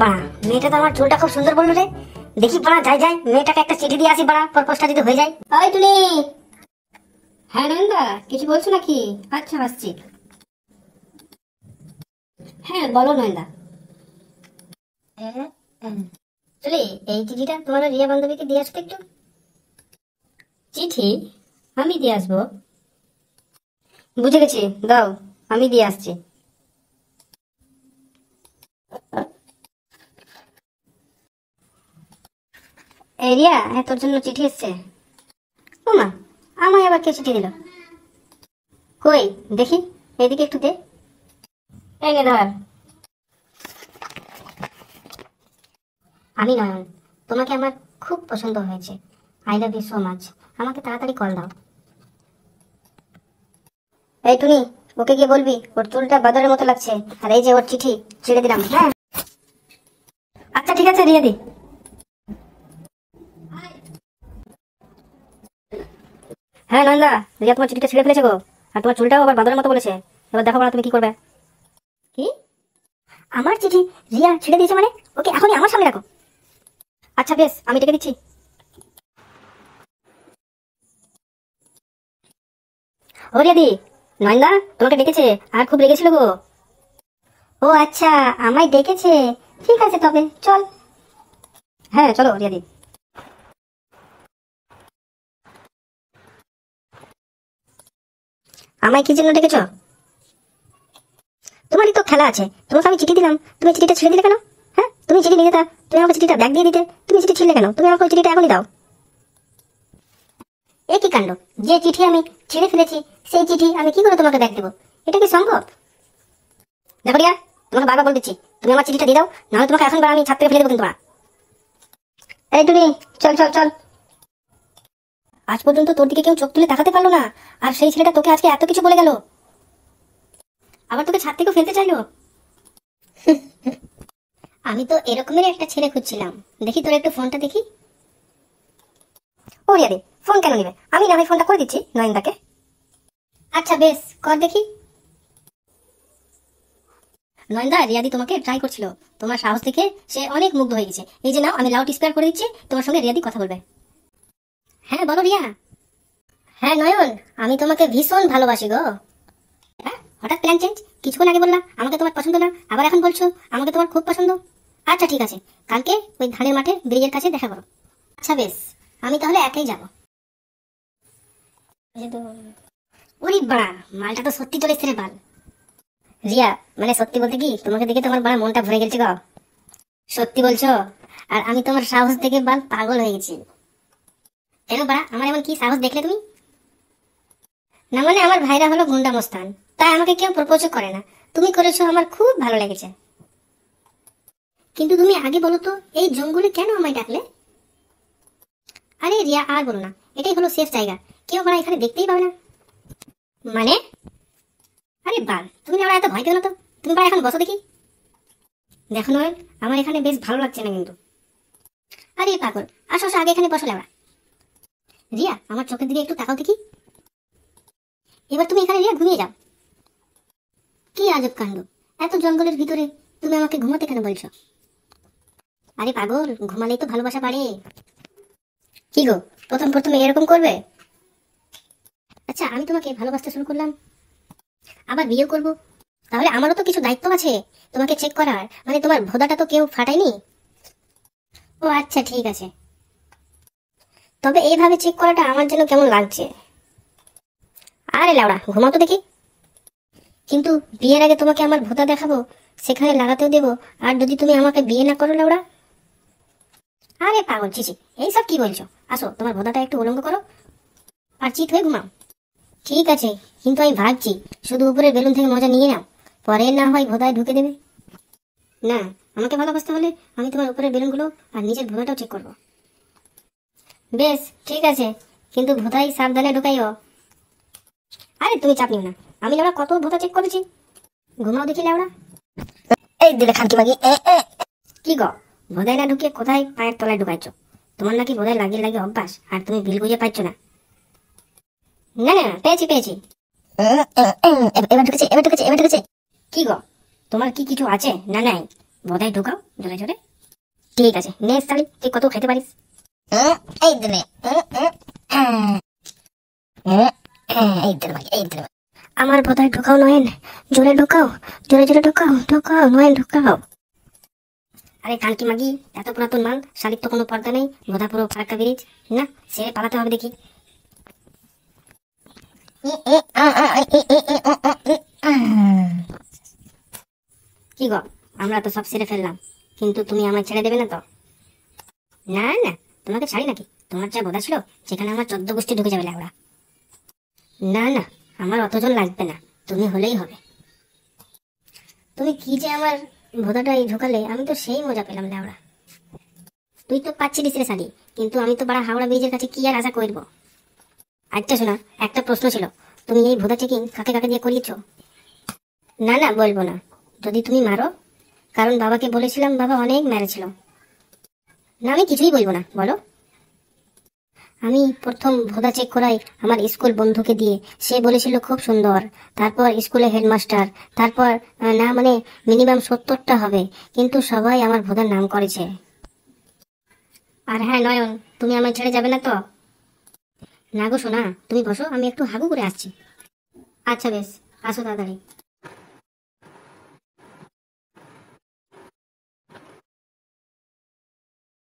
বাড়া, মেয়েটা তো আমার চুলটা খুব সুন্দর বললো রে। দেখি বাড়া, যাই যাই মেয়েটাকে একটা চিঠি দিয়ে আসি বাড়া, প্রপোজটা যদি হয়ে যায়। ওই টুনি। হ্যাঁ নন্দা, কিছু বলছো নাকি? আচ্ছা আসছি। হ্যাঁ বলো নন্দা। চলি, এই চিঠিটা তোমার রিয়া বান্ধবীকে দিয়ে আসতে একটু। চিঠি আমি দিয়ে আসবো? বুঝে গেছি, দাও আমি দিয়ে আসছি। এই রিয়া, হ্যাঁ তোর জন্য চিঠি এসছে। ও মা, আমায় আবার কে চিঠি দিল? কই দেখি, এদিকে একটু দে। এই নে ধর। আমি নয়ন, তোমাকে আমার খুব পছন্দ হয়েছে। I love you so much. আমাকে তাড়াতাড়ি কল দাও। এই টুনি, ওকে গিয়ে বলবি ওর চুলটা বাদরের মতো লাগছে, আর এই যে ওর চিঠি ছেড়ে দিলাম। হ্যাঁ আচ্ছা ঠিক আছে, দিয়ে দি। হ্যাঁ নন্দা, রিয়া তোমার চিঠিটা ছিঁড়ে ফেলেছে গো। আর তোমার চুলটাও আবার বাদরের মতো বলেছে। এবার দেখো না তুমি কি করবে। কি? আমার চিঠি রিয়া ছিঁড়ে দিয়েছে মানে? ওকে এখনই আমার সামনে রাখো। আচ্ছা বেশ, আমি ডেকে দিচ্ছি। ও রিয়াদি, নয়নদা তোমাকে ডেকেছে, আর খুব রেগেছিল গো। ও আচ্ছা, আমায় ডেকেছে। ঠিক আছে তবে চল। হ্যাঁ চলো রিয়াদি। আমায় কি জন্য ডেকেছ? তোমারই তো খেলা আছে। তোমাকে আমি চিঠি দিলাম, তুমি চিঠিটা ছিঁড়ে দিলে কেন? হ্যাঁ, তুমি চিঠি নিয়ে যেতা, তুমি আমাকে চিঠিটা ব্যাগ দিয়ে দিতে। তুমি চিঠি ছিঁড়লে কেন? তুমি আমাকে ওই চিঠিটা এখনই দাও। এ কি কাণ্ড! যে চিঠি আমি ছিঁড়ে ফেলেছি সেই চিঠি আমি কি করে তোমাকে ব্যাগ দেবো? এটা কি সম্ভব? দেখো রিয়া, তোমাকে বারবার বলে দিচ্ছি, তুমি আমার চিঠিটা দিয়ে দাও, নাহলে তোমাকে এখন আমি ছাদ থেকে ফেলে দেবো কিন্তু। এই টুনি, চল চল চল। আজ পর্যন্ত তোর দিকে কেউ চোখ তুলে তাকাতে পারলো না, আর সেই ছেলেটা তোকে আজকে এত কিছু বলে গেল, আবার তোকে ছাদ থেকে ফেলতে চাইলো। আমি তো এরকমের একটা ছেলে খুঁজছিলাম। দেখি তোর একটু ফোনটা দেখি। ও রিয়া দে, ফোন কেন নিবে? আমি না হয় ফোনটা করে দিচ্ছি নয়নদাকে। আচ্ছা বেশ, কর দেখি। নয়নদা, রিয়াদি তোমাকে ট্রাই করছিল। তোমার সাহস দেখে সে অনেক মুগ্ধ হয়ে গেছে। এই যে নাও, আমি লাউড স্পিকার করে দিচ্ছি, তোমার সঙ্গে রিয়াদি কথা বলবে। হ্যাঁ বলো রিয়া। হ্যাঁ নয়ন, আমি তোমাকে ভীষণ ভালোবাসি গো। হ্যাঁ, হঠাৎ প্ল্যান চেঞ্জ? কিছুক্ষণ আগে বললা আমাকে তোমার পছন্দ না, আবার এখন বলছো আমাকে তোমার খুব পছন্দ। আচ্ছা ঠিক আছে, কালকে ওই ধানের মাঠে ব্রিজের কাছে দেখা করো। আচ্ছা বেশ, আমি তাহলে একাই যাবো। ওরে বাড়া, মালটা তো সত্যি চলে এসছে রে বাল। রিয়া, মানে সত্যি বলতে কি, তোমাকে দেখে তোমার বাড়া মনটা ভরে গেছে গো। সত্যি বলছো? আর আমি তোমার সাহস দেখে বাল পাগল হয়ে গেছি। কেন বাড়া, আমার এমন কি সাহস দেখলে তুমি? না মানে আমার ভাইরা হলো গুন্ডা মস্তান, তাই আমাকে কেউ প্রপোজও করে না। তুমি করেছো, আমার খুব ভালো লেগেছে। কিন্তু তুমি আগে বলো তো, এই জঙ্গলে কেন আমায় ডাকলে? আরে রিয়া আর বলো না, এটাই হলো সেফ জায়গা, কেউ বাড়া এখানে দেখতেই পাবে না। মানে? আরে বাল, তুমি না এত ভয় পেও না তো। তুমি বাড়া এখন বসো দেখি। দেখো নয়ন, আমার এখানে বেশ ভালো লাগছে না কিন্তু। আরে পাগল, আসো আসো, আগে এখানে বসো লেওড়া। রিয়া, আমার চোখের দিকে একটু তাকাও দেখি। এবার তুমি এখানে রিয়া ঘুমিয়ে যাও। কি আজব কাণ্ড! এত জঙ্গলের ভিতরে তুমি আমাকে ঘুমাতে কেন বলছো? আরে পাগল, ঘুমালেই তো ভালোবাসা বাড়ে। কি গো, প্রথম প্রথমে এরকম করবে? আচ্ছা, আমি তোমাকে ভালোবাসতে শুরু করলাম, আবার বিয়ে করব, তাহলে আমারও তো কিছু দায়িত্ব আছে তোমাকে চেক করার। মানে তোমার ভোদাটা তো কেউ ফাটায়নি। ও আচ্ছা ঠিক আছে, তবে এইভাবে চেক করাটা আমার জন্য কেমন লাগছে। আরে লাউড়া, ঘুমাও তো দেখি। কিন্তু বিয়ের আগে তোমাকে আমার ভোদা দেখাবো, সেখানে লাগাতেও দেবো। আর যদি তুমি আমাকে বিয়ে না করো লাউড়া। আরে পাগল, চিচি, এইসব কি বলছো? আসো, তোমার ভোদাটা একটু উলঙ্গ করো আর চিত হয়ে ঘুমাও। ঠিক আছে, কিন্তু আমি ভাবছি শুধু উপরের বেলুন থেকে মজা নিয়ে নাও, পরে না হয় ভোদায় ঢুকে দেবে। না, আমাকে ভালোবাসতে হলে আমি তোমার উপরের বেলুনগুলো আর নিজের ভোদাটাও চেক করবো। বেশ ঠিক আছে, কিন্তু ভোদাই সাবধানে ঢুকাইও। আরে তুমি চাপ নিও না, আমি লাউড়া কত ভোদা চেক করেছি। ঘুমাও দেখি লাউড়া। এই দিলে খানকি মাগি। কি গো, ভোদায় না ঢুকিয়ে কোথায় পায়ের তলায় ঢুকাইছো? তোমার নাকি ভোদায় লাগিয়ে লাগিয়ে অভ্যাস, আর তুমি বিল বুঝে পাচ্ছ না। না না, পেয়েছি পেয়েছি। এবার ঢুকেছে, এবার ঢুকেছে, এবার ঢুকেছে। কি গো, তোমার কি কিছু আছে না নাই? বোধহয় ঢুকাও জোরে জোরে। ঠিক আছে, নে শালি, তুই কত খেতে পারিস? এই দিলে এই দিলে ভাই, এই দিলে। আমার বোধহয় ঢুকাও নয়ন, জোরে ঢুকাও, জোরে জোরে ঢুকাও, ঢুকাও নয়ন ঢুকাও। আরে কানকি মাগি, এত পুরাতন মাল, শালির তো কোনো পর্দা নেই, বোধা পুরো ফারাক্কা ব্রিজ। না, সে পালাতে হবে দেখি। কি গো, আমরা তো সব সেরে ফেললাম, কিন্তু তুমি আমায় ছেড়ে দেবে না তো? না না, তোমাকে ছাড়ি নাকি? তোমার যা বোধা ছিল, সেখানে আমার 14 গোষ্ঠী ঢুকে যাবে ল্যাওড়া। না না, আমার অতজন লাগবে না, তুমি হলেই হবে। তুমি কি যে আমার ভোদাটাই ঢোকালে, আমি তো সেই মজা পেলাম ল্যাওড়া। তুই তো পাচ্ছিলিস রে শালি, কিন্তু আমি তো পাড়া হাওড়া ব্রিজের কাছে কি আর আশা করবো। আচ্ছা শোনা, একটা প্রশ্ন ছিল, তুমি এই ভোদা চেকিং কাকে কাকে দিয়ে করিয়েছো? না না, বলবো না, যদি তুমি মারো, কারণ বাবাকে বলেছিলাম, বাবা অনেক মেরেছিল। না, আমি কিছুই বলবো না, বলো। আমি প্রথম ভোদা চেক করাই আমার স্কুল বন্ধুকে দিয়ে, সে বলেছিল খুব সুন্দর। তারপর স্কুলে হেডমাস্টার, তারপর না মানে মিনিমাম 70টা হবে, কিন্তু সবাই আমার ভোদার নাম করেছে। আর হ্যাঁ নয়ন, তুমি আমায় ছেড়ে যাবে না তো? না গো সোনা, তুমি বসো, আমি একটু হাগু করে আসছি। আচ্ছা বেশ, আসো তাড়াতাড়ি।